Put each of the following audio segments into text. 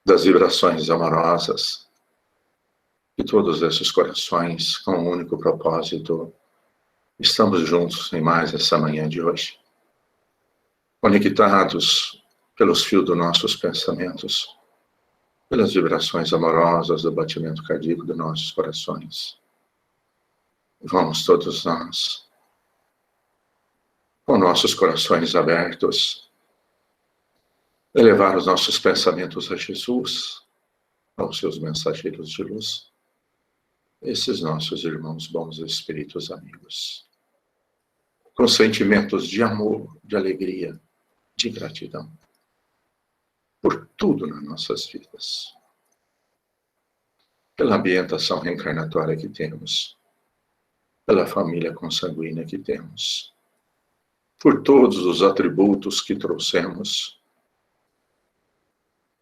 das vibrações amorosas, de todos esses corações com um único propósito. Estamos juntos em mais essa manhã de hoje, conectados pelos fios dos nossos pensamentos, pelas vibrações amorosas do batimento cardíaco dos nossos corações. Vamos todos nós, com nossos corações abertos, elevar os nossos pensamentos a Jesus, aos seus mensageiros de luz, esses nossos irmãos bons espíritos amigos, com sentimentos de amor, de alegria, de gratidão, por tudo nas nossas vidas, pela ambientação reencarnatória que temos, pela família consanguínea que temos, por todos os atributos que trouxemos,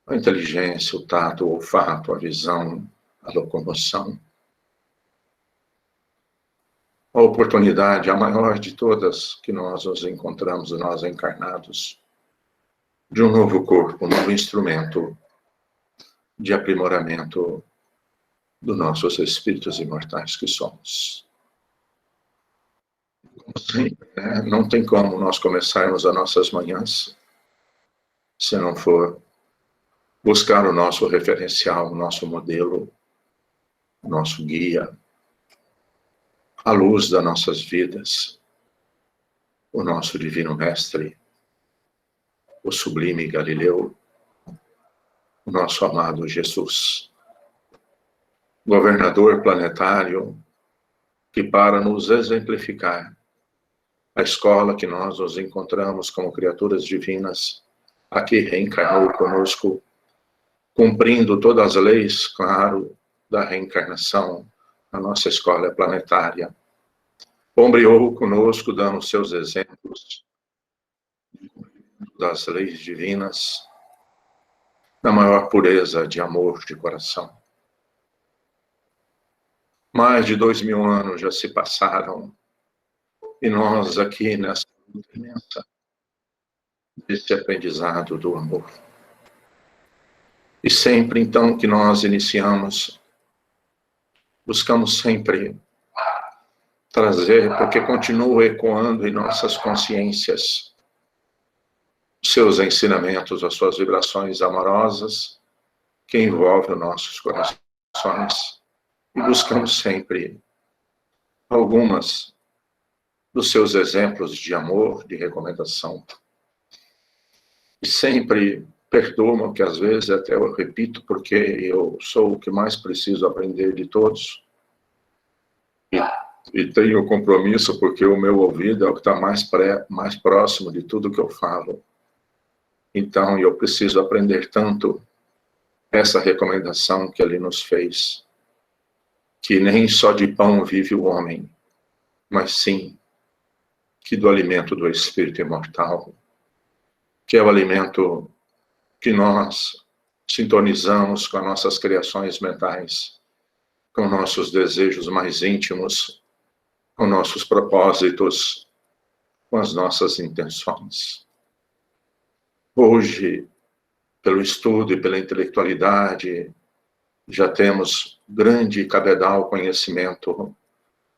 a inteligência, o tato, o olfato, a visão, a locomoção, a oportunidade, a maior de todas, que nós nos encontramos, nós encarnados, de um novo corpo, um novo instrumento de aprimoramento dos nossos espíritos imortais que somos. Como sempre, né? Não tem como nós começarmos as nossas manhãs se não for buscar o nosso referencial, o nosso modelo, o nosso guia, a luz das nossas vidas, o nosso divino mestre, o sublime Galileu, o nosso amado Jesus, governador planetário, que para nos exemplificar a escola que nós nos encontramos como criaturas divinas, aqui reencarnou conosco, cumprindo todas as leis, claro, da reencarnação, a nossa escola planetária. Ombreou conosco, dando seus exemplos das leis divinas, da maior pureza de amor de coração. Mais de 2000 anos já se passaram, e nós aqui nessa luta imensa, desse aprendizado do amor. E sempre então que nós iniciamos, buscamos sempre trazer, porque continua ecoando em nossas consciências, seus ensinamentos, as suas vibrações amorosas, que envolvem os nossos corações, e buscamos sempre algumas dos seus exemplos de amor, de recomendação. E sempre perdoam que às vezes até eu repito, porque eu sou o que mais preciso aprender de todos. E tenho compromisso porque o meu ouvido é o que está mais próximo de tudo que eu falo. Então eu preciso aprender tanto essa recomendação que ele nos fez, que nem só de pão vive o homem, mas sim que do alimento do Espírito imortal, que é o alimento que nós sintonizamos com as nossas criações mentais, com nossos desejos mais íntimos, com nossos propósitos, com as nossas intenções. Hoje, pelo estudo e pela intelectualidade, já temos grande e cabedal conhecimento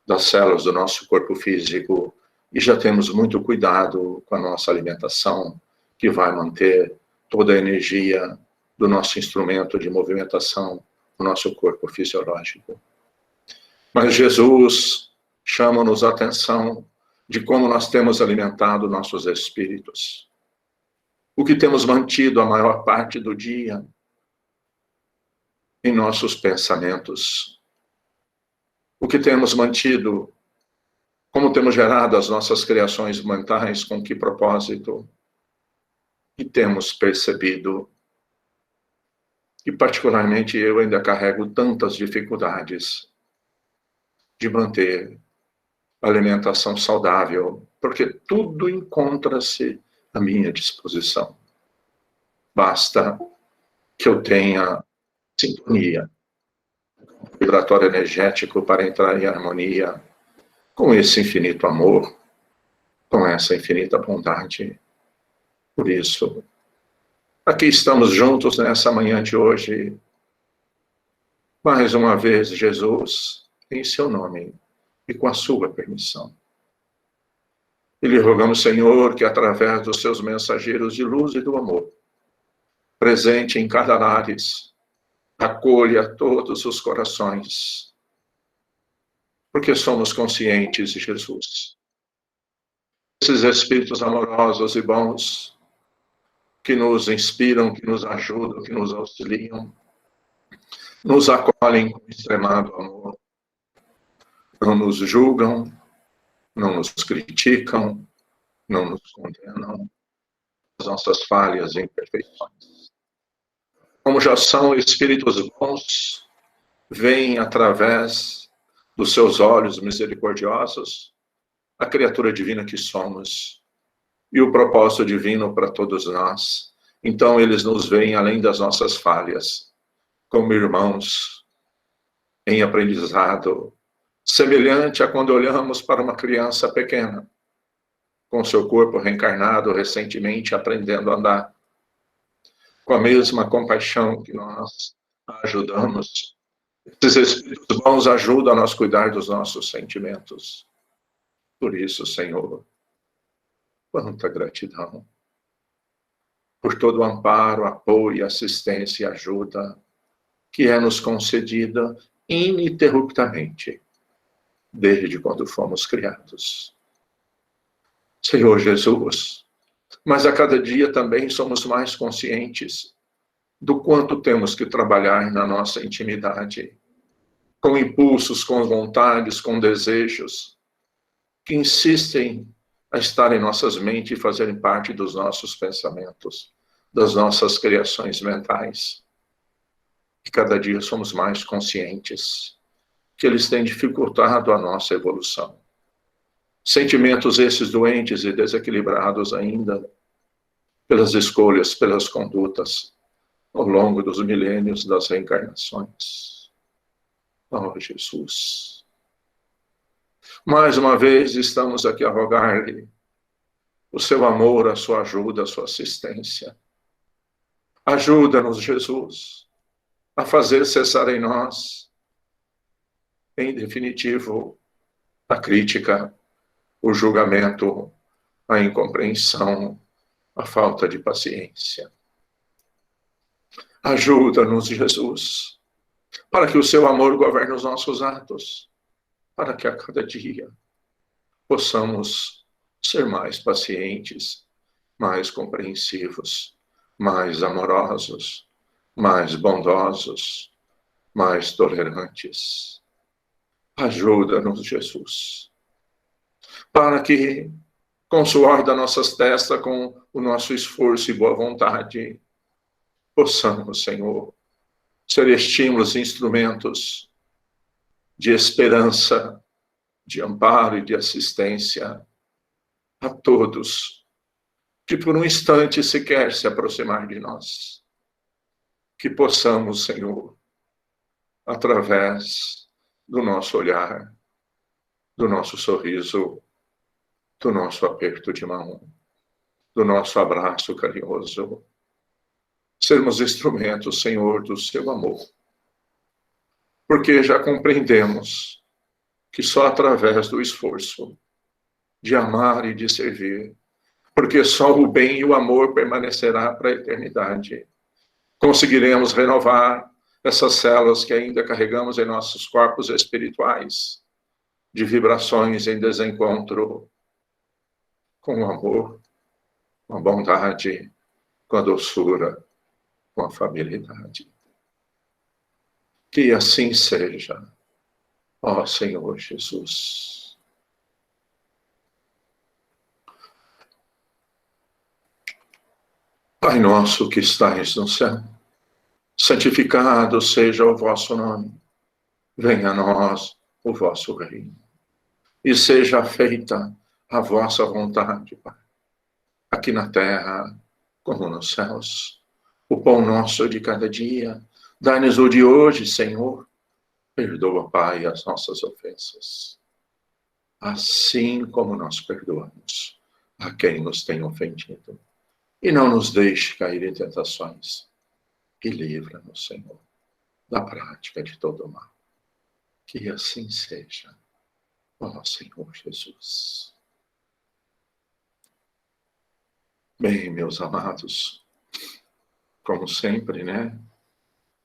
das células do nosso corpo físico e já temos muito cuidado com a nossa alimentação, que vai manter toda a energia do nosso instrumento de movimentação, o nosso corpo fisiológico. Mas Jesus chama-nos a atenção de como nós temos alimentado nossos espíritos. O que temos mantido a maior parte do dia em nossos pensamentos. O que temos mantido, como temos gerado as nossas criações mentais, com que propósito? E temos percebido, e particularmente eu ainda carrego tantas dificuldades de manter a alimentação saudável, porque tudo encontra-se à minha disposição. Basta que eu tenha sintonia, vibratório energético para entrar em harmonia com esse infinito amor, com essa infinita bondade. Por isso, Aqui estamos juntos nessa manhã de hoje. Mais uma vez, Jesus, em seu nome e com a sua permissão. E lhe rogamos, Senhor, que através dos seus mensageiros de luz e do amor, presente em cada lares, acolha todos os corações, porque somos conscientes de Jesus. Esses espíritos amorosos e bons que nos inspiram, que nos ajudam, que nos auxiliam, nos acolhem com extremado amor, não nos julgam, não nos criticam, não nos condenam as nossas falhas e imperfeições. Como já são espíritos bons, veem através dos seus olhos misericordiosos a criatura divina que somos e o propósito divino para todos nós. Então eles nos veem além das nossas falhas, como irmãos em aprendizado, semelhante a quando olhamos para uma criança pequena, com seu corpo reencarnado, recentemente aprendendo a andar, com a mesma compaixão que nós ajudamos. Esses espíritos bons ajudam a nós cuidar dos nossos sentimentos. Por isso, Senhor, quanta gratidão por todo o amparo, apoio, assistência e ajuda que é nos concedida ininterruptamente, desde quando fomos criados. Senhor Jesus, mas a cada dia também somos mais conscientes do quanto temos que trabalhar na nossa intimidade, com impulsos, com vontades, com desejos, que insistem a estar em nossas mentes e fazerem parte dos nossos pensamentos, das nossas criações mentais. E cada dia somos mais conscientes que eles têm dificultado a nossa evolução. Sentimentos esses doentes e desequilibrados ainda pelas escolhas, pelas condutas, ao longo dos milênios das reencarnações. Oh, Jesus! Mais uma vez estamos aqui a rogar-lhe o seu amor, a sua ajuda, a sua assistência. Ajuda-nos, Jesus, a fazer cessar em nós, em definitivo, a crítica, o julgamento, a incompreensão, a falta de paciência. Ajuda-nos, Jesus, para que o seu amor governe os nossos atos, para que a cada dia possamos ser mais pacientes, mais compreensivos, mais amorosos, mais bondosos, mais tolerantes. Ajuda-nos, Jesus, para que, com o suor das nossas testas, com o nosso esforço e boa vontade, possamos, Senhor, ser estímulos e instrumentos de esperança, de amparo e de assistência a todos que por um instante sequer se aproximar de nós. Que possamos, Senhor, através do nosso olhar, do nosso sorriso, do nosso aperto de mão, do nosso abraço carinhoso, sermos instrumentos, Senhor, do seu amor. Porque já compreendemos que só através do esforço de amar e de servir, porque só o bem e o amor permanecerá para a eternidade, conseguiremos renovar essas células que ainda carregamos em nossos corpos espirituais, de vibrações em desencontro com o amor, com a bondade, com a doçura, com a afabilidade. Que assim seja, ó Senhor Jesus. Pai nosso que estais no céu, santificado seja o vosso nome. Venha a nós o vosso reino. E seja feita a vossa vontade, Pai, aqui na terra como nos céus. O pão nosso de cada dia, dai-nos o de hoje, Senhor. Perdoa, Pai, as nossas ofensas, assim como nós perdoamos a quem nos tem ofendido. e não nos deixe cair em tentações. E livra-nos, Senhor, da prática de todo o mal. Que assim seja, ó Senhor Jesus. Bem, meus amados, como sempre, né?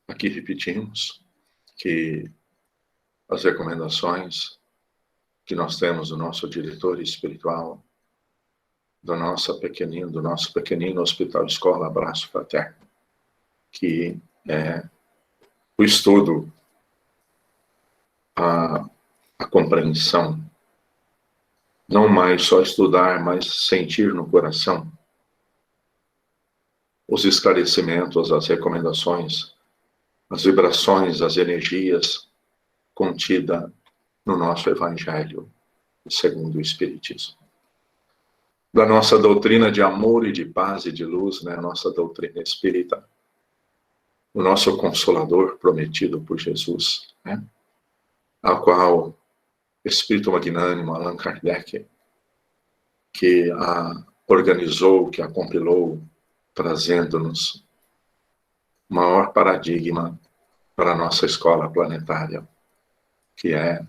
Aqui repetimos que as recomendações que nós temos do nosso diretor espiritual, do nosso pequenino Hospital Escola Abraço Fraterno, que é o estudo, a compreensão, não mais só estudar, mas sentir no coração os esclarecimentos, as recomendações, as vibrações, as energias contidas no nosso Evangelho, segundo o Espiritismo. Da nossa doutrina de amor e de paz e de luz, né? A nossa doutrina espírita, o nosso Consolador prometido por Jesus, né? A qual Espírito Magnânimo, Allan Kardec, que a organizou, que a compilou, trazendo-nos o maior paradigma para a nossa escola planetária, que é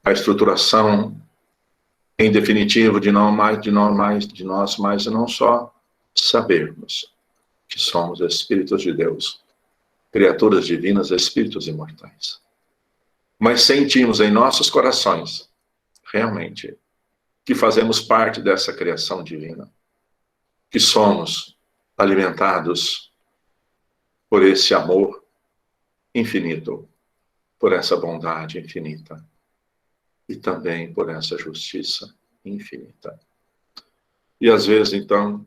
a estruturação, em definitivo, de nós mais, não só sabermos que somos espíritos de Deus, criaturas divinas, espíritos imortais, mas sentimos em nossos corações, realmente, que fazemos parte dessa criação divina, que somos alimentados por esse amor infinito, por essa bondade infinita e também por essa justiça infinita. E às vezes, então,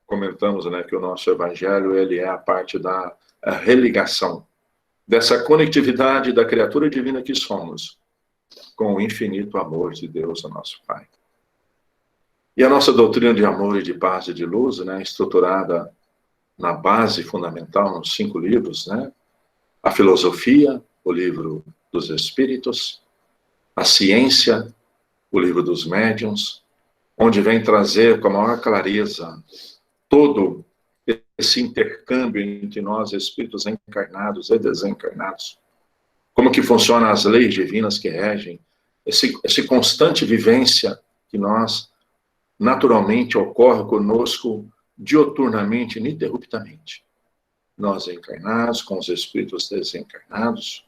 comentamos, né, que o nosso Evangelho, ele é a parte da religação, dessa conectividade da criatura divina que somos, com o infinito amor de Deus, o nosso Pai. E a nossa doutrina de amor e de paz e de luz, né, estruturada na base fundamental, nos 5 livros, né, a filosofia, o livro dos Espíritos, a ciência, o livro dos médiuns, onde vem trazer com a maior clareza todo esse intercâmbio entre nós, espíritos encarnados e desencarnados, como que funcionam as leis divinas que regem, esse constante vivência que nós, naturalmente, ocorre conosco dioturnamente, ininterruptamente. Nós encarnados, com os espíritos desencarnados,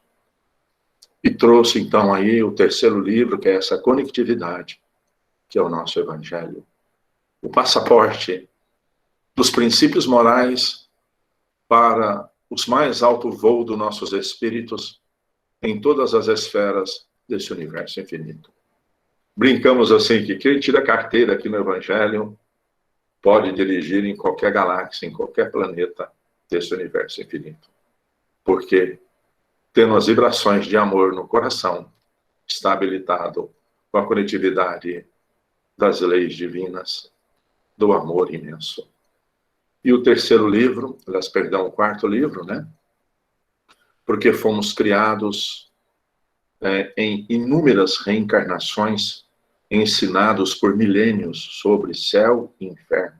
e trouxe, então, aí o 3º livro, que é essa conectividade, que é o nosso Evangelho, o passaporte dos princípios morais para os mais alto voo dos nossos espíritos em todas as esferas desse universo infinito. Brincamos assim que quem tira carteira aqui no Evangelho pode dirigir em qualquer galáxia, em qualquer planeta desse universo infinito. Porque, tendo as vibrações de amor no coração, está habilitado com a conectividade das leis divinas, do amor imenso. E o 3º livro, o 4º livro, né? Porque fomos criados em inúmeras reencarnações, ensinados por milênios sobre céu e inferno,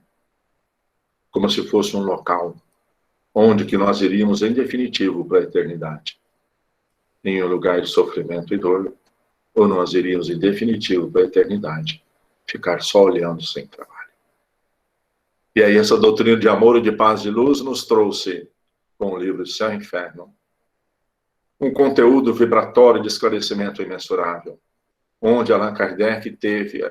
como se fosse um local onde que nós iríamos em definitivo para a eternidade, em um lugar de sofrimento e dor, ou nós iríamos em definitivo para a eternidade, ficar só olhando sem trabalho. E aí essa doutrina de amor e de paz e de luz nos trouxe, com o livro Céu e Inferno, um conteúdo vibratório de esclarecimento imensurável, onde Allan Kardec teve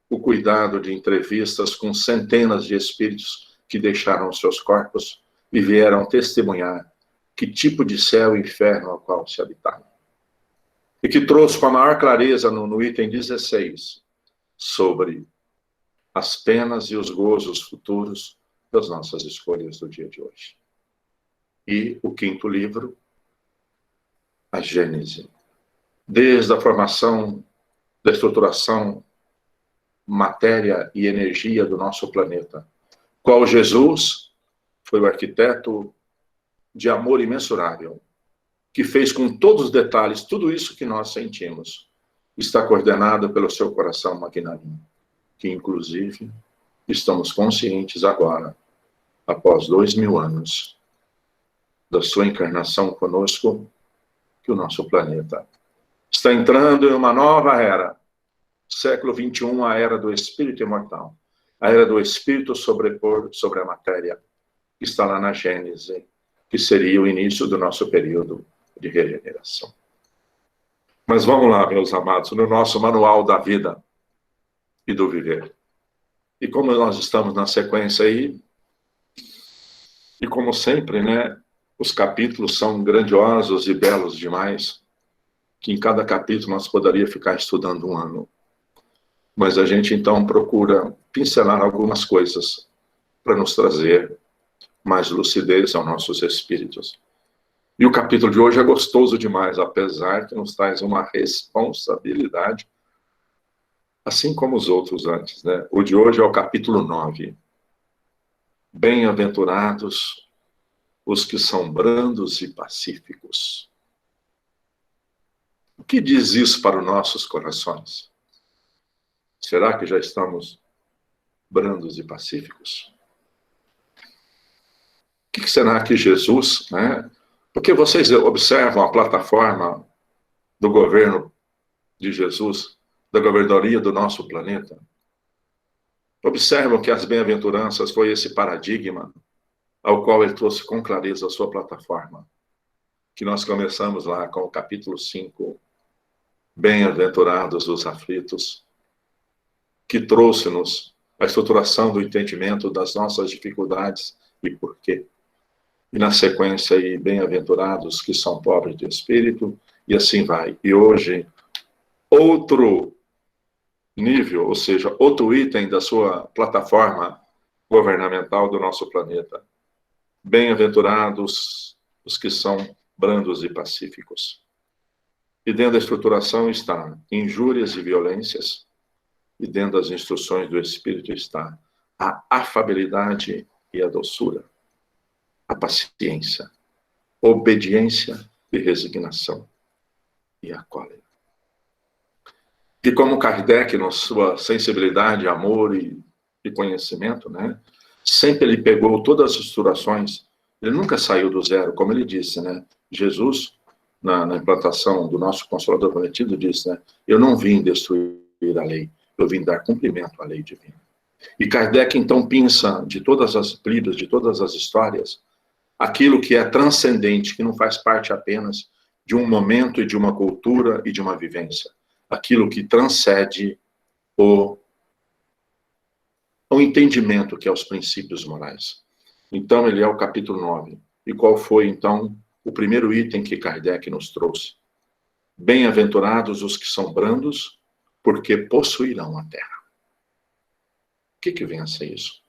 o cuidado de entrevistas com centenas de espíritos que deixaram seus corpos e vieram testemunhar que tipo de céu e inferno ao qual se habitava. E que trouxe com a maior clareza no item 16 sobre as penas e os gozos futuros das nossas escolhas do dia de hoje. E o 5º livro, a Gênese, desde a formação da estruturação, matéria e energia do nosso planeta, qual Jesus foi o arquiteto de amor imensurável, que fez com todos os detalhes, tudo isso que nós sentimos, está coordenado pelo seu coração magnânimo, que inclusive estamos conscientes agora, após 2000 anos da sua encarnação conosco, que o nosso planeta está entrando em uma nova era. Século XXI, a era do espírito imortal. A era do espírito sobrepor sobre a matéria, que está lá na Gênese, que seria o início do nosso período de regeneração. Mas vamos lá, meus amados, no nosso manual da vida e do viver. E como nós estamos na sequência aí, e como sempre, né, os capítulos são grandiosos e belos demais, que em cada capítulo nós poderíamos ficar estudando um ano. Mas a gente, então, procura pincelar algumas coisas para nos trazer mais lucidez aos nossos espíritos. E o capítulo de hoje é gostoso demais, apesar que nos traz uma responsabilidade, assim como os outros antes, né? O de hoje é o capítulo 9. Bem-aventurados os que são brandos e pacíficos. O que diz isso para os nossos corações? Será que já estamos brandos e pacíficos? O que será que Jesus, né? Porque vocês observam a plataforma do governo de Jesus, da governadoria do nosso planeta. Observam que as bem-aventuranças foi esse paradigma ao qual ele trouxe com clareza a sua plataforma. Que nós começamos lá com o capítulo 5, Bem-aventurados os aflitos, que trouxe-nos a estruturação do entendimento das nossas dificuldades e por quê. E na sequência aí, bem-aventurados que são pobres de espírito, e assim vai. E hoje, outro nível, ou seja, outro item da sua plataforma governamental do nosso planeta. Bem-aventurados os que são brandos e pacíficos. E dentro da estruturação está injúrias e violências, e dentro das instruções do Espírito está a afabilidade e a doçura, a paciência, obediência e resignação, e a cólera. E como Kardec, na sua sensibilidade, amor e conhecimento, né, sempre ele pegou todas as estruturações, ele nunca saiu do zero, como ele disse, né? Jesus, na implantação do nosso Consolador Prometido, disse, né, eu não vim destruir a lei, eu vim dar cumprimento à lei divina. E Kardec, então, pensa de todas as Bíblias, de todas as histórias, aquilo que é transcendente, que não faz parte apenas de um momento e de uma cultura e de uma vivência. Aquilo que transcende o entendimento que é os princípios morais. Então, ele é o capítulo 9. E qual foi, então, o primeiro item que Kardec nos trouxe? Bem-aventurados os que são brandos, porque possuirão a terra. O que vem a ser isso?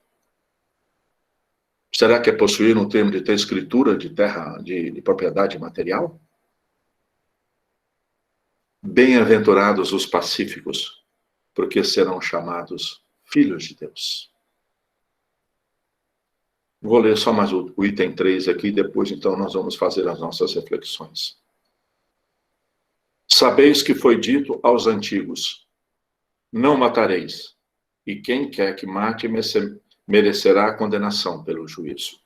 Será que é possuir um termo de ter escritura de terra, de propriedade material? Bem-aventurados os pacíficos, porque serão chamados filhos de Deus. Vou ler só mais o item 3 aqui, depois então nós vamos fazer as nossas reflexões. Sabeis que foi dito aos antigos, não matareis, e quem quer que mate merecerá a condenação pelo juízo.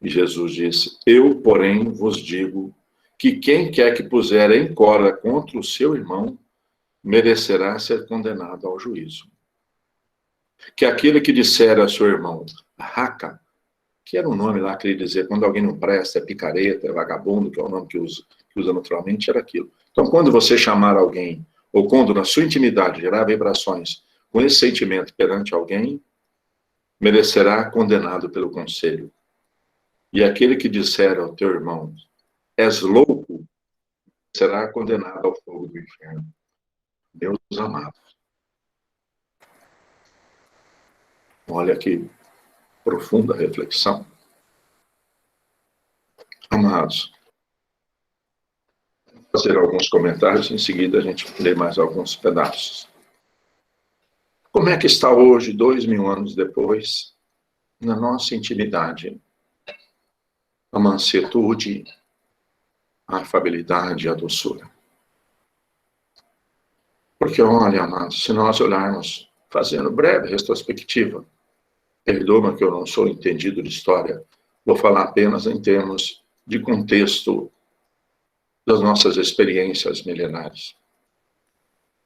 E Jesus disse, eu, porém, vos digo que quem quer que puser em cólera contra o seu irmão, merecerá ser condenado ao juízo. Que aquele que disser a seu irmão, raca, que era um nome lá, queria dizer, quando alguém não presta, é picareta, é vagabundo, que é o nome que usa naturalmente, era aquilo. Então, quando você chamar alguém, ou quando na sua intimidade gerar vibrações com esse sentimento perante alguém, merecerá condenado pelo conselho. E aquele que disser ao teu irmão, és louco, será condenado ao fogo do inferno. Meus amados. Olha que profunda reflexão. Amados, vou fazer alguns comentários, em seguida a gente lê mais alguns pedaços. Como é que está hoje, 2000 anos depois, na nossa intimidade, a mansuetude, a afabilidade e a doçura? Porque, olha, amados, se nós olharmos fazendo breve retrospectiva. Perdoa-me que eu não sou entendido de história. Vou falar apenas em termos de contexto das nossas experiências milenares.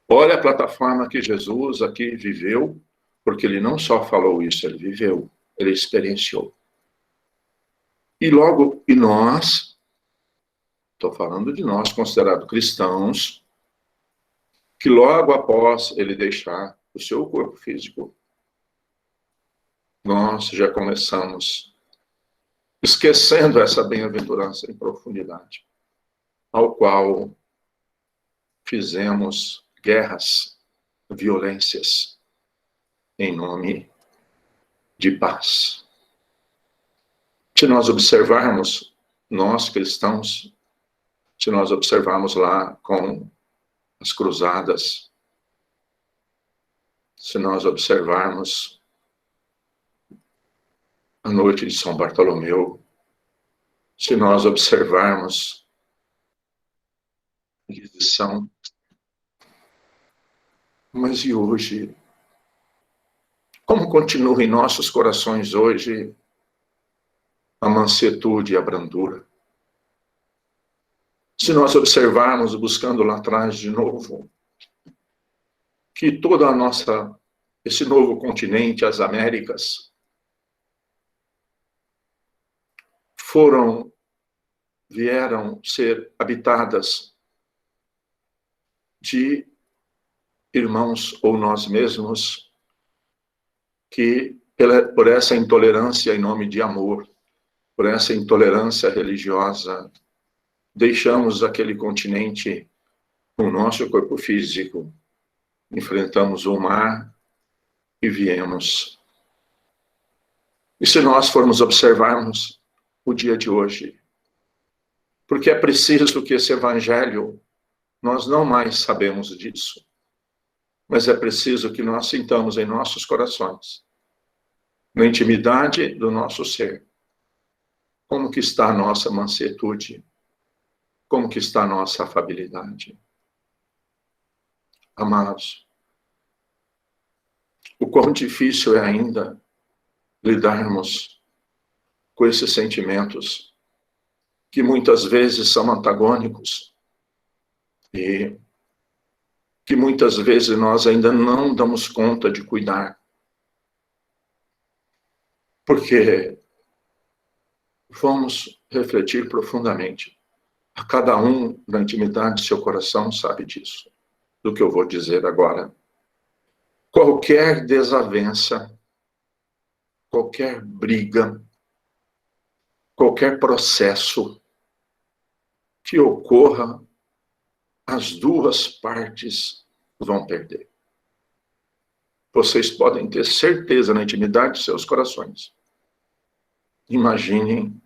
Olha a plataforma que Jesus aqui viveu, porque ele não só falou isso, ele viveu, ele experienciou. E nós, estou falando de nós, considerados cristãos, que logo após ele deixar o seu corpo físico, nós já começamos esquecendo essa bem-aventurança em profundidade, ao qual fizemos guerras, violências, em nome de paz. Se nós observarmos, nós cristãos, se nós observarmos lá com as cruzadas, se nós observarmos a noite de São Bartolomeu, se nós observarmos a Inquisição, mas e hoje? Como continua em nossos corações hoje a mansetude e a brandura? Se nós observarmos, buscando lá atrás de novo, que toda esse novo continente, as Américas, vieram ser habitadas de irmãos ou nós mesmos que, por essa intolerância em nome de amor, por essa intolerância religiosa, deixamos aquele continente com o nosso corpo físico, enfrentamos o mar e viemos. E se nós formos observarmos o dia de hoje, porque é preciso que esse evangelho, nós não mais sabemos disso, mas é preciso que nós sintamos em nossos corações, na intimidade do nosso ser, como que está a nossa mansetude, como que está a nossa afabilidade. Amados, o quão difícil é ainda lidarmos com esses sentimentos que muitas vezes são antagônicos e que muitas vezes nós ainda não damos conta de cuidar. Porque vamos refletir profundamente. A cada um, na intimidade do seu coração, sabe disso, do que eu vou dizer agora. Qualquer desavença, qualquer briga, qualquer processo que ocorra, as duas partes vão perder. Vocês podem ter certeza na intimidade de seus corações. Imaginem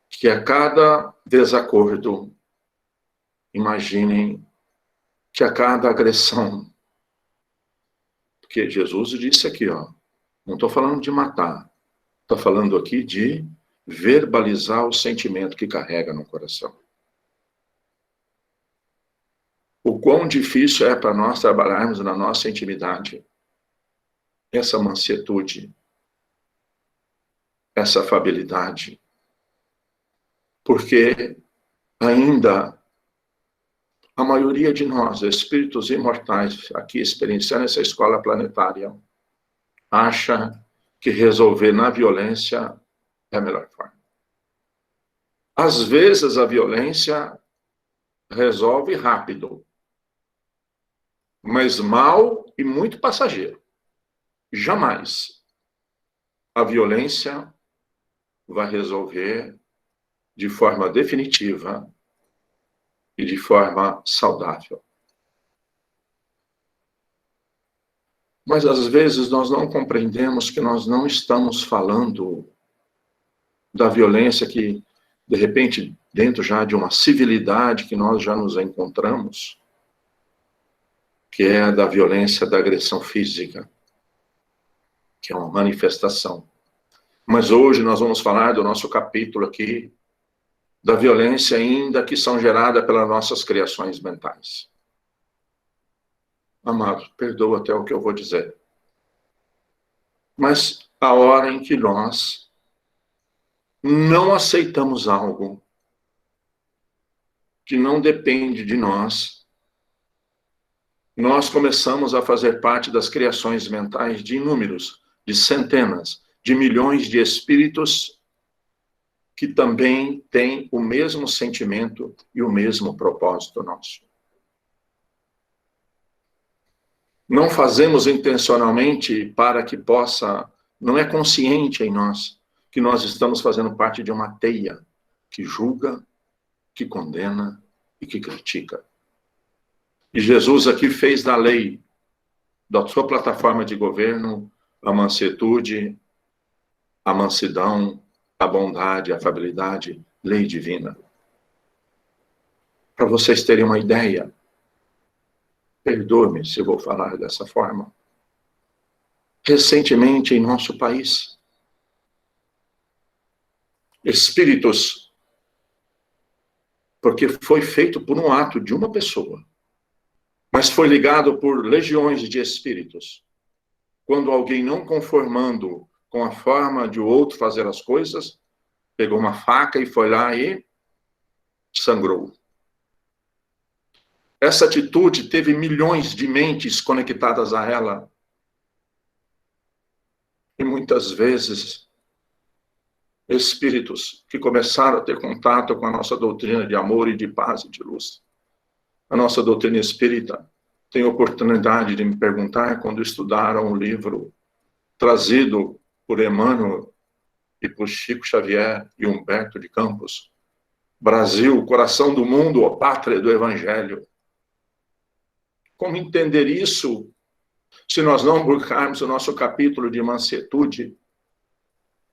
que a cada desacordo, imaginem que a cada agressão, porque Jesus disse aqui, não estou falando de matar, estou falando aqui de verbalizar o sentimento que carrega no coração. O quão difícil é para nós trabalharmos na nossa intimidade essa mansetude, essa afabilidade, porque ainda a maioria de nós, espíritos imortais, aqui experienciando essa escola planetária, acha que resolver na violência é a melhor forma. Às vezes a violência resolve rápido, mas mal e muito passageiro. Jamais a violência vai resolver de forma definitiva e de forma saudável. Mas às vezes nós não compreendemos que nós não estamos falando da violência que, de repente, dentro já de uma civilidade que nós já nos encontramos, que é a da violência da agressão física, que é uma manifestação. Mas hoje nós vamos falar do nosso capítulo aqui, da violência ainda que são geradas pelas nossas criações mentais. Amados, perdoa até o que eu vou dizer. Mas a hora em que nós não aceitamos algo que não depende de nós, nós começamos a fazer parte das criações mentais de inúmeros, de centenas, de milhões de espíritos que também têm o mesmo sentimento e o mesmo propósito nosso. Não fazemos intencionalmente para que possa, não é consciente em nós que nós estamos fazendo parte de uma teia que julga, que condena e que critica. E Jesus aqui fez da lei, da sua plataforma de governo, a mansuetude, a mansidão, a bondade, a afabilidade, lei divina. Para vocês terem uma ideia, perdoe-me se eu vou falar dessa forma. Recentemente, em nosso país, espíritos, porque foi feito por um ato de uma pessoa, mas foi ligado por legiões de espíritos. Quando alguém não conformando com a forma de outro fazer as coisas, pegou uma faca e foi lá e sangrou. Essa atitude teve milhões de mentes conectadas a ela. E muitas vezes, espíritos que começaram a ter contato com a nossa doutrina de amor e de paz e de luz. A nossa doutrina espírita tem oportunidade de me perguntar, quando estudaram o livro trazido por Emmanuel e por Chico Xavier e Humberto de Campos, Brasil, coração do mundo, ó pátria do Evangelho. Como entender isso se nós não buscarmos o nosso capítulo de mansuetude,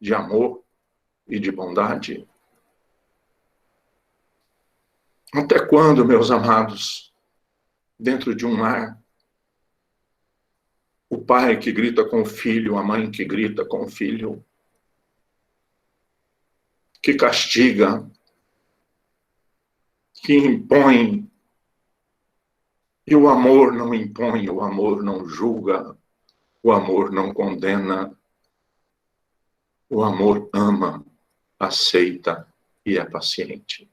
de amor e de bondade? Até quando, meus amados, dentro de um lar, o pai que grita com o filho, a mãe que grita com o filho, que castiga, que impõe, e o amor não impõe, o amor não julga, o amor não condena, o amor ama, aceita e é paciente.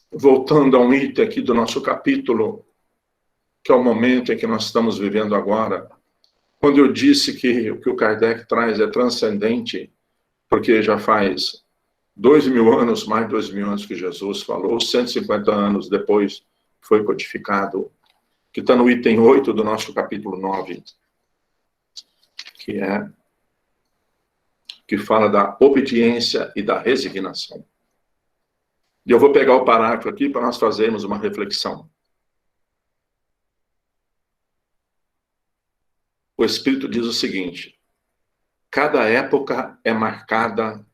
Voltando a um item aqui do nosso capítulo, que é o momento em que nós estamos vivendo agora, quando eu disse que o que o Kardec traz é transcendente, porque já faz 2000 anos, mais de 2000 anos que Jesus falou, 150 anos depois foi codificado, que está no item 8 do nosso capítulo 9, que fala da obediência e da resignação. E eu vou pegar o parágrafo aqui para nós fazermos uma reflexão. O Espírito diz o seguinte: cada época é marcada,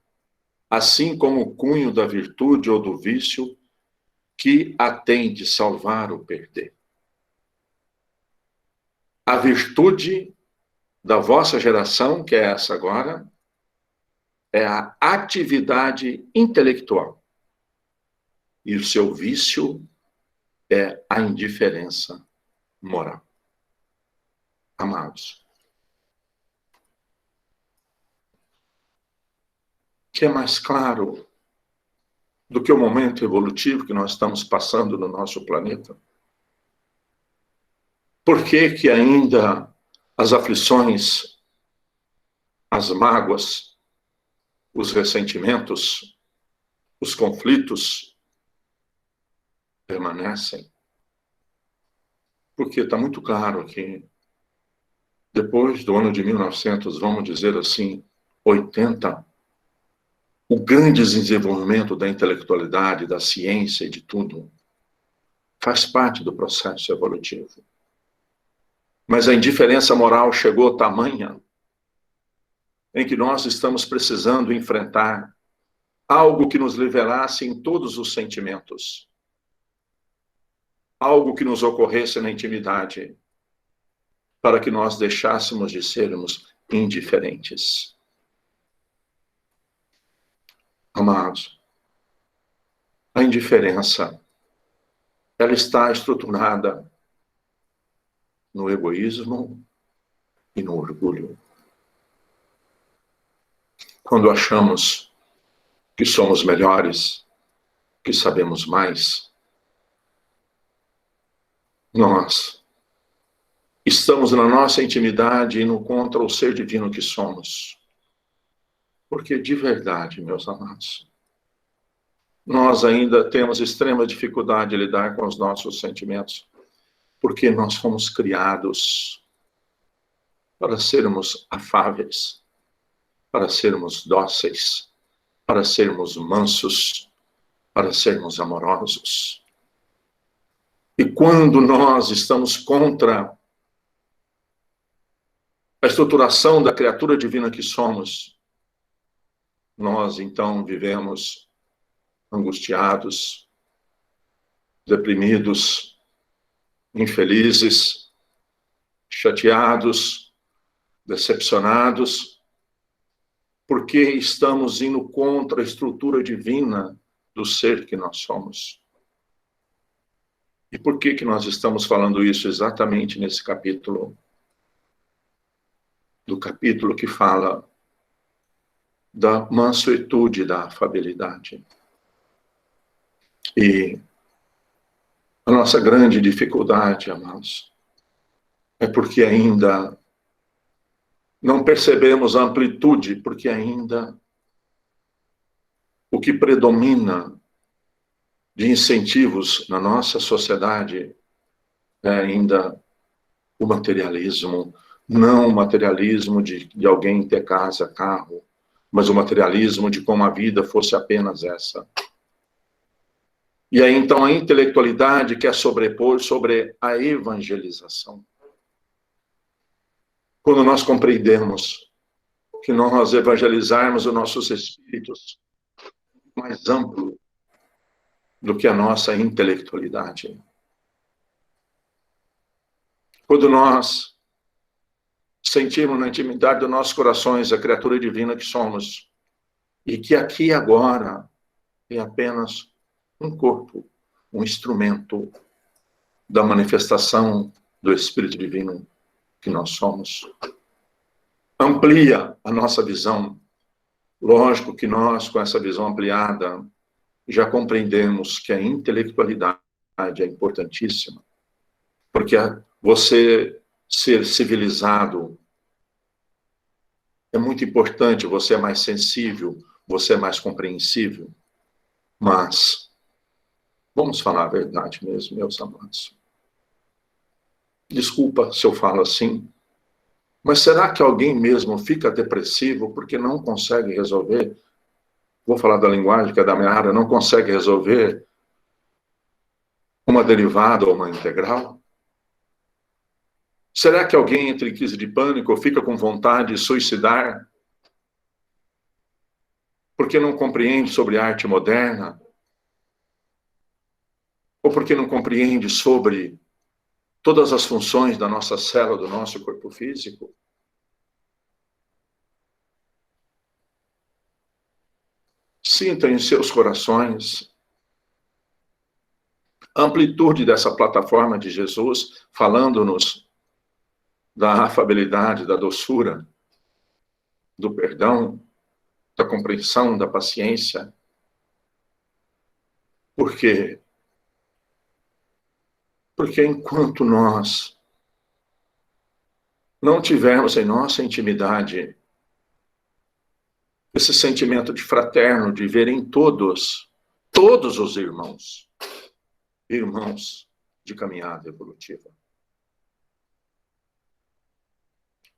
assim como o cunho da virtude ou do vício, que a tem de salvar ou perder. A virtude da vossa geração, que é essa agora, é a atividade intelectual. E o seu vício é a indiferença moral. Amados, que é mais claro do que o momento evolutivo que nós estamos passando no nosso planeta? Por que que ainda as aflições, as mágoas, os ressentimentos, os conflitos permanecem? Porque está muito claro que depois do ano de 1900, vamos dizer assim, 80, o grande desenvolvimento da intelectualidade, da ciência e de tudo faz parte do processo evolutivo. Mas a indiferença moral chegou tamanha em que nós estamos precisando enfrentar algo que nos liberasse em todos os sentimentos, algo que nos ocorresse na intimidade, para que nós deixássemos de sermos indiferentes. Amados, a indiferença, ela está estruturada no egoísmo, e no orgulho. Quando achamos que somos melhores, que sabemos mais, nós estamos na nossa intimidade indo contra o ser divino que somos. Porque de verdade, meus amados, nós ainda temos extrema dificuldade de lidar com os nossos sentimentos, porque nós fomos criados para sermos afáveis, para sermos dóceis, para sermos mansos, para sermos amorosos. E quando nós estamos contra a estruturação da criatura divina que somos, nós então vivemos angustiados, deprimidos, infelizes, chateados, decepcionados, porque estamos indo contra a estrutura divina do ser que nós somos. E por que nós estamos falando isso exatamente nesse capítulo? Do capítulo que fala da mansuetude, da afabilidade. E a nossa grande dificuldade, amados, é porque ainda não percebemos a amplitude, porque ainda o que predomina de incentivos na nossa sociedade é ainda o materialismo, não o materialismo de alguém ter casa, carro, mas o materialismo de como a vida fosse apenas essa. E aí, então, a intelectualidade quer sobrepor sobre a evangelização. Quando nós compreendemos que nós evangelizarmos os nossos espíritos mais amplo do que a nossa intelectualidade. Quando nós sentimos na intimidade dos nossos corações a criatura divina que somos, e que aqui e agora é apenas um corpo, um instrumento da manifestação do Espírito Divino que nós somos. Amplia a nossa visão. Lógico que nós, com essa visão ampliada, já compreendemos que a intelectualidade é importantíssima. Porque você ser civilizado é muito importante, você é mais sensível, você é mais compreensível. Mas, vamos falar a verdade mesmo, meus amados. Desculpa se eu falo assim, mas será que alguém mesmo fica depressivo porque não consegue resolver? Vou falar da linguagem que é da minha área, não consegue resolver uma derivada ou uma integral? Será que alguém entra em crise de pânico ou fica com vontade de suicidar porque não compreende sobre arte moderna? Ou porque não compreende sobre todas as funções da nossa célula, do nosso corpo físico? Sintam em seus corações a amplitude dessa plataforma de Jesus, falando-nos da afabilidade, da doçura, do perdão, da compreensão, da paciência. Por quê? Porque enquanto nós não tivermos em nossa intimidade esse sentimento de fraterno, de ver em todos os irmãos de caminhada evolutiva.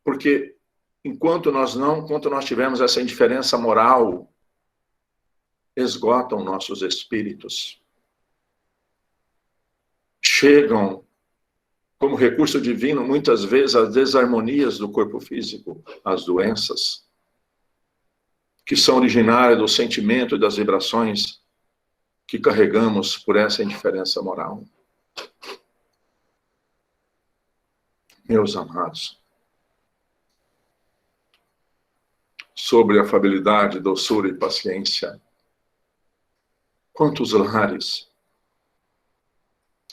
Porque enquanto nós tivermos essa indiferença moral, esgotam nossos espíritos. Chegam como recurso divino, muitas vezes, as desarmonias do corpo físico, as doenças, que são originárias do sentimento e das vibrações que carregamos por essa indiferença moral. Meus amados, sobre afabilidade, doçura e paciência, quantos lares,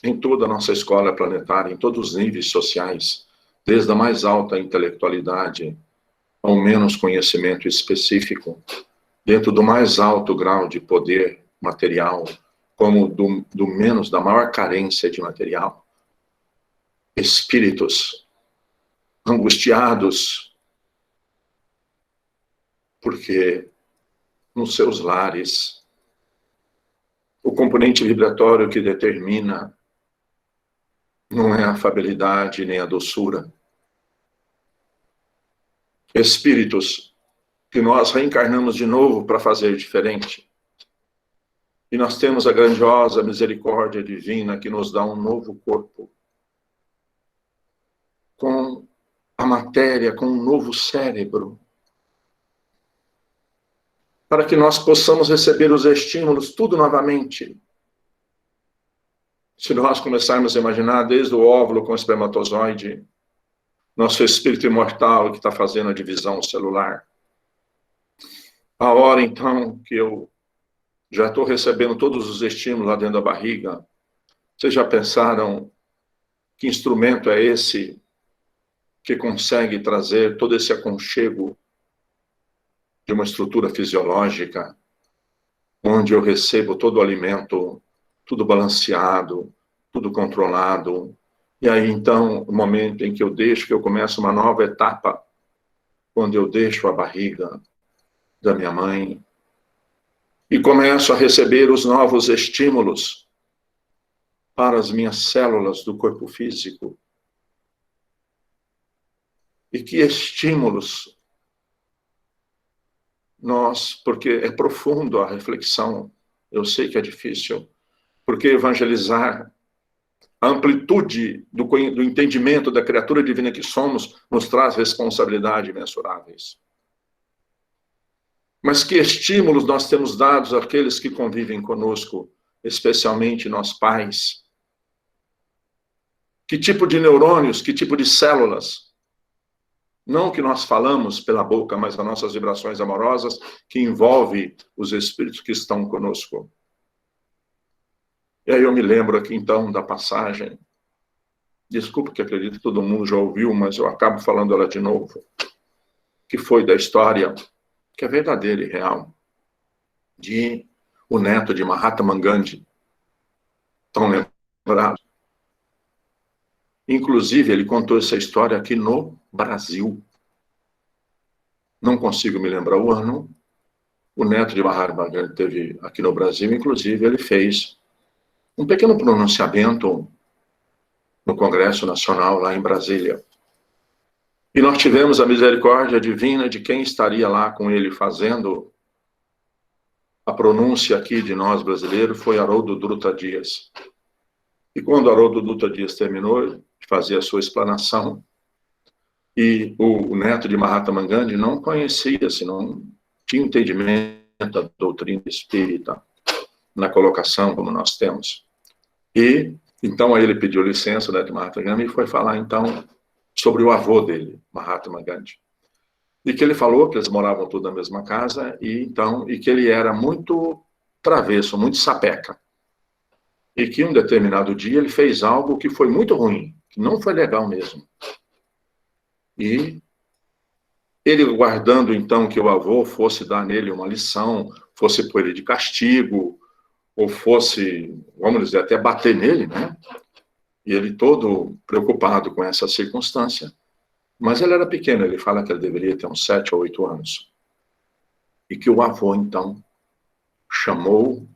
em toda a nossa escola planetária, em todos os níveis sociais, desde a mais alta intelectualidade ao menos conhecimento específico, dentro do mais alto grau de poder material, como da maior carência de material. Espíritos angustiados, porque nos seus lares, o componente vibratório que determina não é a afabilidade nem a doçura. Espíritos que nós reencarnamos de novo para fazer diferente. E nós temos a grandiosa misericórdia divina que nos dá um novo corpo, com a matéria, com um novo cérebro, para que nós possamos receber os estímulos, tudo novamente. Se nós começarmos a imaginar desde o óvulo com o espermatozoide, nosso espírito imortal que está fazendo a divisão celular, a hora então que eu já estou recebendo todos os estímulos lá dentro da barriga, vocês já pensaram que instrumento é esse que consegue trazer todo esse aconchego de uma estrutura fisiológica, onde eu recebo todo o alimento, tudo balanceado, tudo controlado. E aí, então, o momento em que eu começo uma nova etapa, quando eu deixo a barriga da minha mãe e começo a receber os novos estímulos para as minhas células do corpo físico. E que estímulos porque é profundo a reflexão, eu sei que é difícil, porque evangelizar a amplitude do entendimento da criatura divina que somos nos traz responsabilidades imensuráveis. Mas que estímulos nós temos dados àqueles que convivem conosco, especialmente nós pais? Que tipo de neurônios, que tipo de células? Não o que nós falamos pela boca, mas as nossas vibrações amorosas que envolvem os espíritos que estão conosco. E aí eu me lembro aqui então da passagem, desculpa que acredito que todo mundo já ouviu, mas eu acabo falando ela de novo, que foi da história, que é verdadeira e real, de o neto de Mahatma Gandhi, tão lembrado. Inclusive, ele contou essa história aqui no Brasil. Não consigo me lembrar o ano. O neto de Mahatma Gandhi esteve aqui no Brasil, inclusive ele fez um pequeno pronunciamento no Congresso Nacional, lá em Brasília. E nós tivemos a misericórdia divina de quem estaria lá com ele fazendo a pronúncia aqui de nós brasileiros, foi Haroldo Dutra Dias. E quando Haroldo Dutra Dias terminou de fazer a sua explanação, e o neto de Mahatma Gandhi não conhecia-se, não tinha entendimento da doutrina espírita na colocação como nós temos. E então aí ele pediu licença, o neto de Mahatma Gandhi, e foi falar então sobre o avô dele, Mahatma Gandhi. E que ele falou que eles moravam todos na mesma casa e que ele era muito travesso, muito sapeca. E que um determinado dia ele fez algo que foi muito ruim, que não foi legal mesmo. E ele guardando então que o avô fosse dar nele uma lição, fosse pôr ele de castigo, ou fosse, vamos dizer, até bater nele, né? E ele todo preocupado com essa circunstância. Mas ele era pequeno, ele fala que ele deveria ter uns 7 ou 8 anos. E que o avô, então, chamou,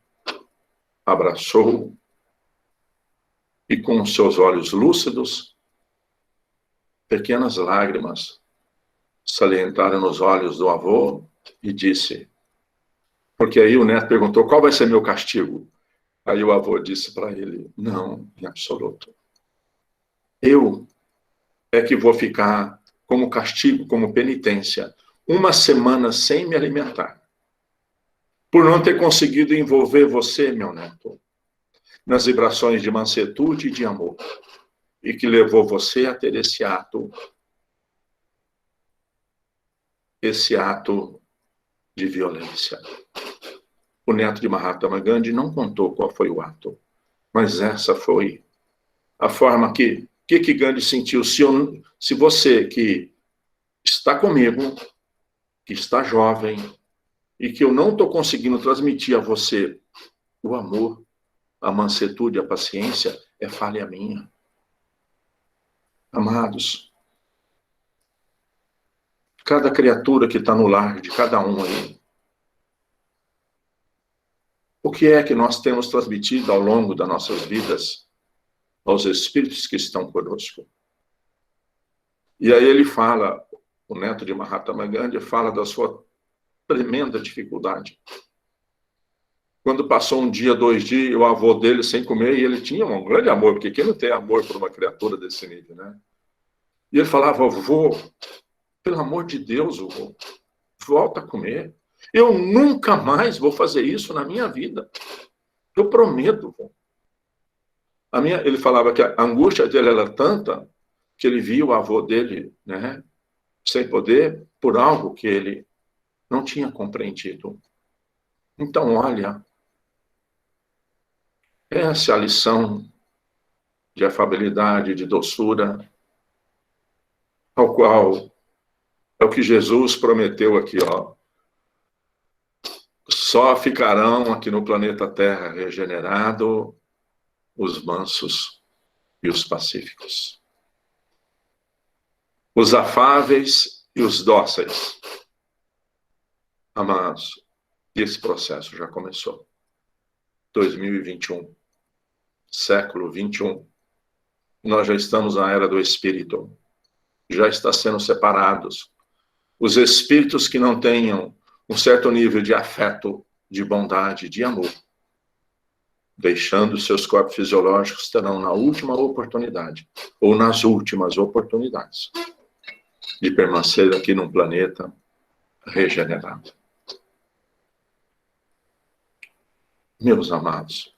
abraçou, e com os seus olhos lúcidos, pequenas lágrimas salientaram nos olhos do avô e disse, porque aí o neto perguntou, qual vai ser meu castigo? Aí o avô disse para ele, não, em absoluto. Eu é que vou ficar como castigo, como penitência, 1 semana sem me alimentar. Por não ter conseguido envolver você, meu neto, nas vibrações de mansuetude e de amor. E que levou você a ter esse ato de violência. O neto de Mahatma Gandhi não contou qual foi o ato, mas essa foi a forma que que Gandhi sentiu? Se você que está comigo, que está jovem, e que eu não estou conseguindo transmitir a você o amor, a mansetude, a paciência, é falha minha. Amados, cada criatura que está no lar de cada um aí, o que é que nós temos transmitido ao longo das nossas vidas aos espíritos que estão conosco? E aí ele fala, o neto de Mahatma Gandhi fala da sua tremenda dificuldade. Quando passou um dia, 2 dias, o avô dele sem comer, e ele tinha um grande amor, porque quem não tem amor por uma criatura desse nível, né? E ele falava, avô, pelo amor de Deus, avô, volta a comer. Eu nunca mais vou fazer isso na minha vida. Eu prometo, avô. Ele falava que a angústia dele era tanta que ele via o avô dele, né, sem poder, por algo que ele não tinha compreendido. Então, olha, essa é a lição de afabilidade, de doçura, ao qual é o que Jesus prometeu aqui, ó. Só ficarão aqui no planeta Terra regenerado os mansos e os pacíficos, os afáveis e os dóceis. Amados, esse processo já começou. 2021, século 21, nós já estamos na era do Espírito, já está sendo separados. Os espíritos que não tenham um certo nível de afeto, de bondade, de amor, deixando seus corpos fisiológicos, terão na última oportunidade, ou nas últimas oportunidades, de permanecer aqui num planeta regenerado. Meus amados,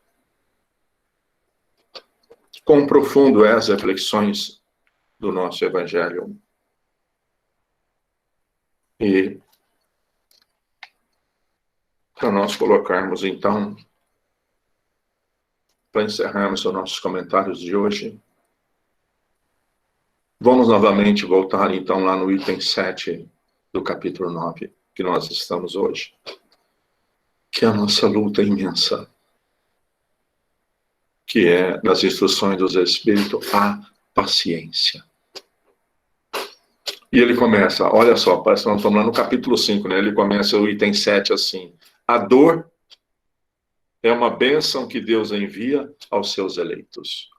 quão profundo é as reflexões do nosso Evangelho. E para nós colocarmos, então, para encerrarmos os nossos comentários de hoje, vamos novamente voltar, então, lá no item 7 do capítulo 9, que nós estamos hoje. Que é a nossa luta imensa, que é, nas instruções dos Espíritos, a paciência. E ele começa, olha só, parece que nós estamos lá no capítulo 5, né? Ele começa o item 7 assim: a dor é uma bênção que Deus envia aos seus eleitos.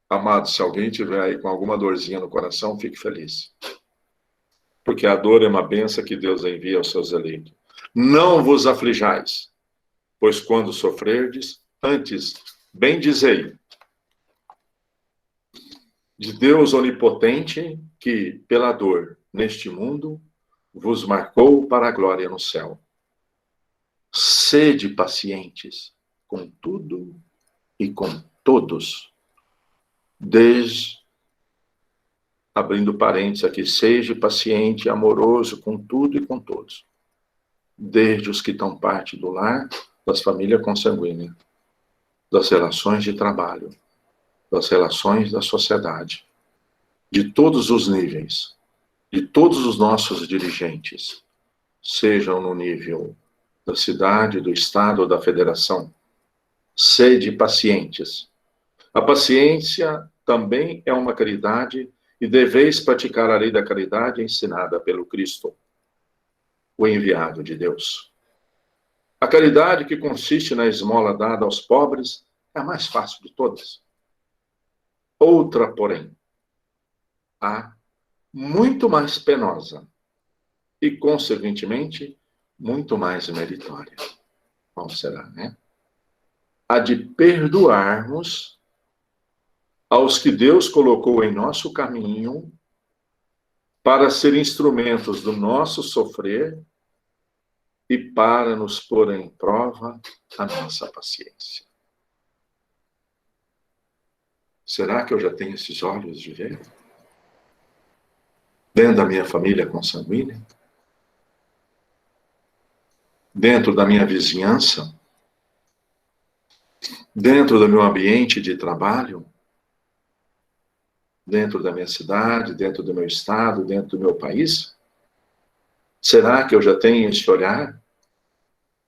Amado, se alguém tiver aí com alguma dorzinha no coração, fique feliz. Porque a dor é uma bênção que Deus envia aos seus eleitos. Não vos aflijais, pois quando sofrerdes, antes bendizei de Deus onipotente, que, pela dor neste mundo, vos marcou para a glória no céu. Sede pacientes com tudo e com todos. Abrindo parênteses aqui, seja paciente e amoroso com tudo e com todos. Desde os que estão parte do lar, das famílias consanguíneas, das relações de trabalho, das relações da sociedade, de todos os níveis, de todos os nossos dirigentes, sejam no nível da cidade, do estado ou da federação. Sede pacientes. A paciência também é uma caridade e deveis praticar a lei da caridade ensinada pelo Cristo, o enviado de Deus. A caridade que consiste na esmola dada aos pobres é a mais fácil de todas. Outra, porém, a muito mais penosa e, consequentemente, muito mais meritória. Qual será, né? A de perdoarmos aos que Deus colocou em nosso caminho para ser instrumentos do nosso sofrer e para nos pôr em prova a nossa paciência. Será que eu já tenho esses olhos de ver? Dentro da minha família consanguínea? Dentro da minha vizinhança? dentro do meu ambiente de trabalho, dentro da minha cidade, dentro do meu estado, dentro do meu país? Será que eu já tenho esse olhar,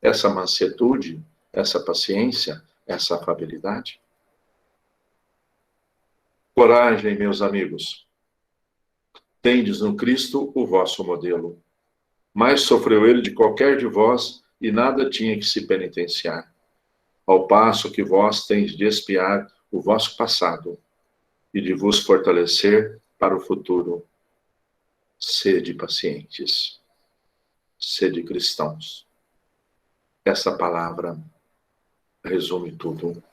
essa mansuetude, essa paciência, essa afabilidade? Coragem, meus amigos. Tendes no Cristo o vosso modelo. Mais sofreu ele de qualquer de vós e nada tinha que se penitenciar. Ao passo que vós tendes de expiar o vosso passado e de vos fortalecer para o futuro. Sede pacientes. Sede cristãos. Essa palavra resume tudo.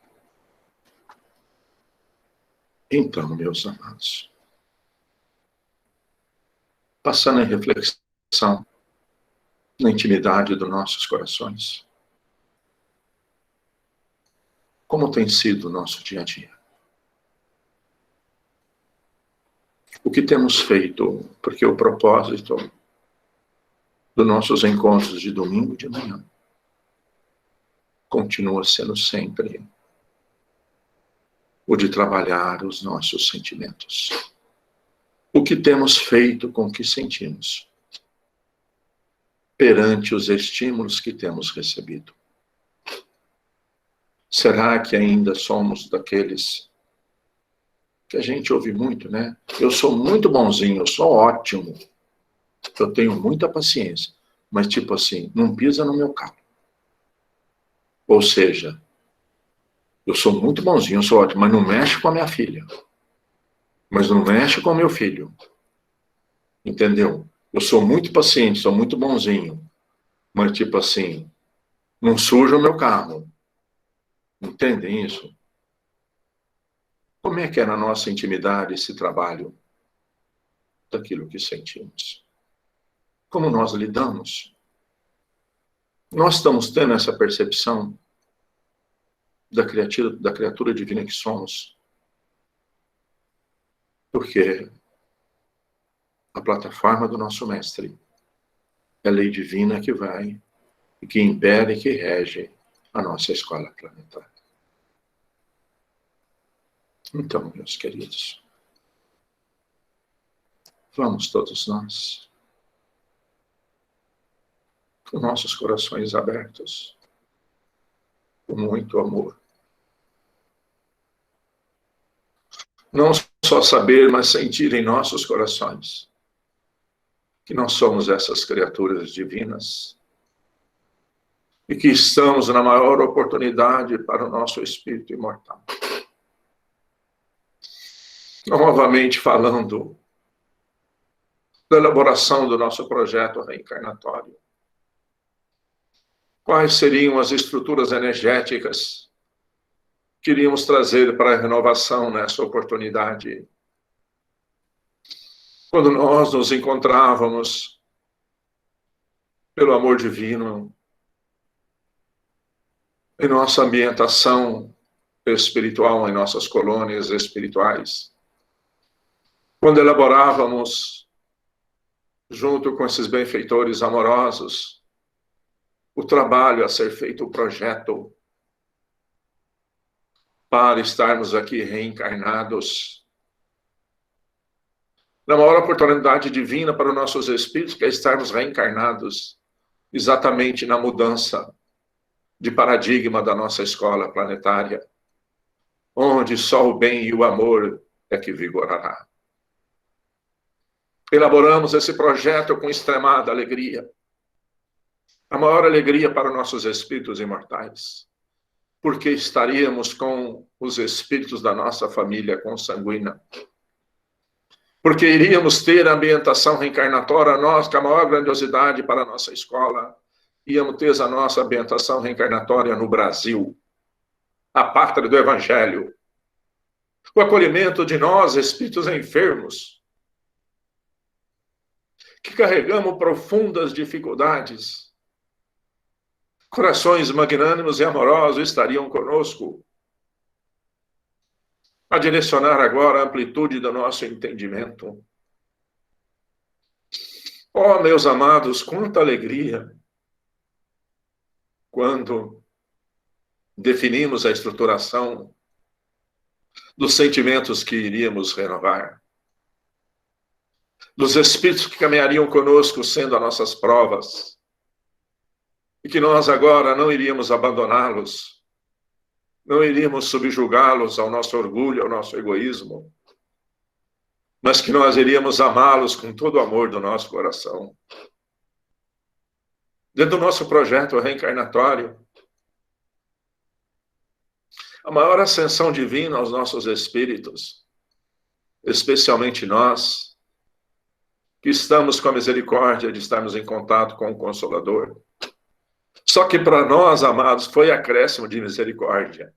Então, meus amados, passando em reflexão na intimidade dos nossos corações, como tem sido o nosso dia a dia? O que temos feito? Porque o propósito dos nossos encontros de domingo de manhã continua sendo sempre o de trabalhar os nossos sentimentos. O que temos feito com o que sentimos perante os estímulos que temos recebido? Será que ainda somos daqueles que a gente ouve muito, né? Eu sou muito bonzinho, eu sou ótimo, eu tenho muita paciência, mas tipo assim, não pisa no meu carro. Ou seja, eu sou muito bonzinho, eu sou ótimo, mas não mexe com a minha filha. Mas não mexe com o meu filho. Entendeu? Eu sou muito paciente, sou muito bonzinho, mas tipo assim, não suja o meu carro. Entendem isso? Como é que é na nossa intimidade esse trabalho daquilo que sentimos? Como nós lidamos? Nós estamos tendo essa percepção da criatura divina que somos? Porque a plataforma do nosso mestre é a lei divina que vai e que impera e que rege a nossa escola planetária. Então, meus queridos, vamos todos nós, com nossos corações abertos, com muito amor. Não só saber, mas sentir em nossos corações que nós somos essas criaturas divinas e que estamos na maior oportunidade para o nosso espírito imortal. Novamente falando da elaboração do nosso projeto reencarnatório. Quais seriam as estruturas energéticas que iríamos trazer para a renovação nessa oportunidade? Quando nós nos encontrávamos, pelo amor divino, em nossa ambientação espiritual, em nossas colônias espirituais, quando elaborávamos, junto com esses benfeitores amorosos, o trabalho a ser feito, o projeto, para estarmos aqui reencarnados, na maior oportunidade divina para os nossos espíritos, que é estarmos reencarnados, exatamente na mudança de paradigma da nossa escola planetária, onde só o bem e o amor é que vigorará. Elaboramos esse projeto com extremada alegria, a maior alegria para nossos espíritos imortais, porque estaríamos com os espíritos da nossa família consanguínea, porque iríamos ter a ambientação reencarnatória, nós, com a maior grandiosidade para a nossa escola, íamos ter a nossa ambientação reencarnatória no Brasil, a pátria do Evangelho, o acolhimento de nós, espíritos enfermos, que carregamos profundas dificuldades. Corações magnânimos e amorosos estariam conosco, a direcionar agora a amplitude do nosso entendimento. Oh, meus amados, quanta alegria quando definimos a estruturação dos sentimentos que iríamos renovar, dos espíritos que caminhariam conosco sendo as nossas provas, e que nós agora não iríamos abandoná-los, não iríamos subjugá-los ao nosso orgulho, ao nosso egoísmo, mas que nós iríamos amá-los com todo o amor do nosso coração. Dentro do nosso projeto reencarnatório, a maior ascensão divina aos nossos espíritos, especialmente nós, que estamos com a misericórdia de estarmos em contato com o Consolador. Só que para nós, amados, foi acréscimo de misericórdia.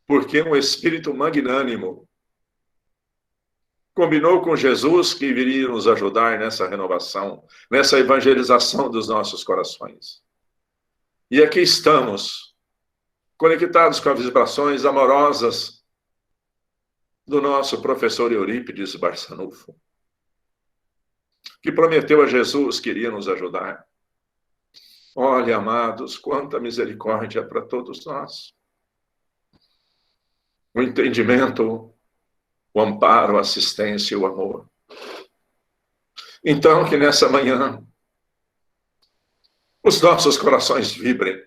Porque um espírito magnânimo combinou com Jesus que viria nos ajudar nessa renovação, nessa evangelização dos nossos corações. E aqui estamos, conectados com as vibrações amorosas do nosso professor Eurípides Barçanufo, que prometeu a Jesus que iria nos ajudar. Olha, amados, quanta misericórdia para todos nós. O entendimento, o amparo, a assistência e o amor. Então, que nessa manhã, os nossos corações vibrem,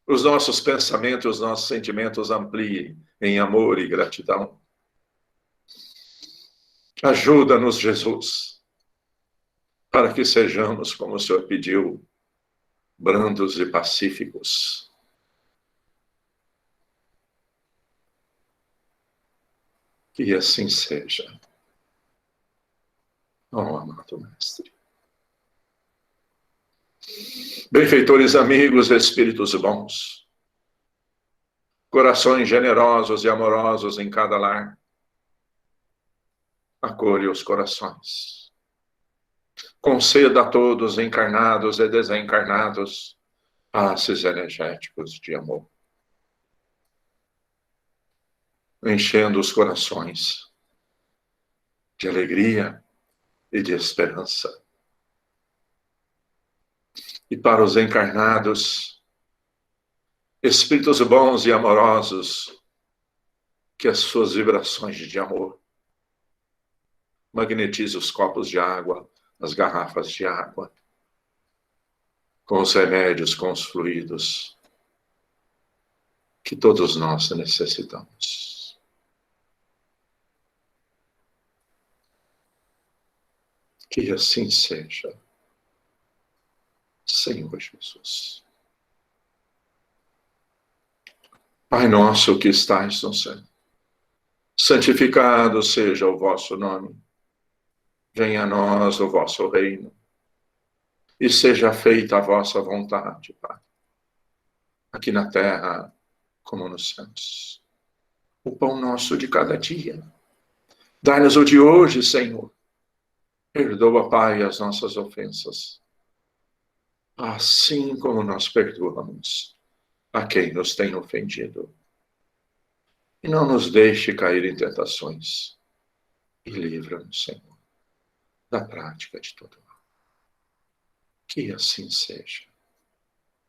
os nossos pensamentos, os nossos sentimentos ampliem em amor e gratidão. Ajuda-nos, Jesus, para que sejamos, como o Senhor pediu, brandos e pacíficos. Que assim seja. Ó, amado Mestre. Benfeitores amigos, espíritos bons, corações generosos e amorosos em cada lar, acolhe os corações. Conceda a todos, encarnados e desencarnados, passes energéticos de amor, enchendo os corações de alegria e de esperança. E para os encarnados, espíritos bons e amorosos, que as suas vibrações de amor magnetizem os copos de água, as garrafas de água, com os remédios, com os fluidos, que todos nós necessitamos. Que assim seja, Senhor Jesus. Pai nosso que estais no céu, santificado seja o vosso nome. Venha a nós o vosso reino. E seja feita a vossa vontade, Pai. Aqui na terra, como nos céus. O pão nosso de cada dia. Dai-nos o de hoje, Senhor. Perdoa, Pai, as nossas ofensas, assim como nós perdoamos a quem nos tem ofendido. E não nos deixe cair em tentações. E livra-nos, Senhor, da prática de todo mal. Que assim seja,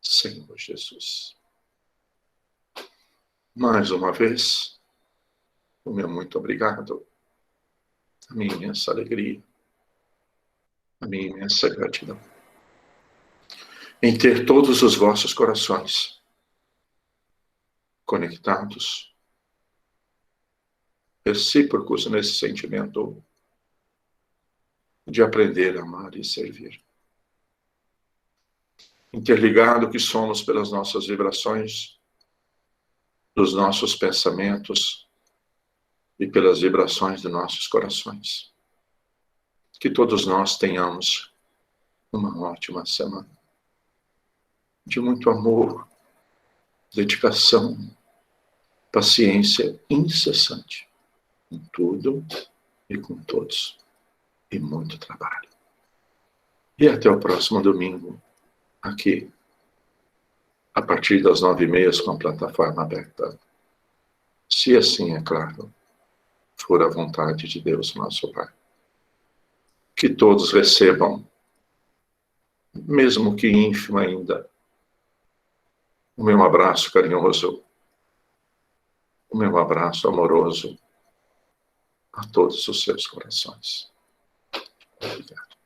Senhor Jesus. Mais uma vez, o meu muito obrigado, a minha imensa alegria, a minha imensa gratidão em ter todos os vossos corações conectados, recíprocos nesse sentimento de aprender a amar e servir. Interligado que somos pelas nossas vibrações, dos nossos pensamentos e pelas vibrações de nossos corações. Que todos nós tenhamos uma ótima semana. De muito amor, dedicação, paciência incessante em tudo e com todos. E muito trabalho. E até o próximo domingo, aqui, a partir das 9h30, com a plataforma aberta. Se assim, é claro, for a vontade de Deus, nosso Pai. Que todos recebam, mesmo que ínfimo ainda, o meu abraço carinhoso, o meu abraço amoroso a todos os seus corações. Obrigado.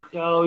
Tchau.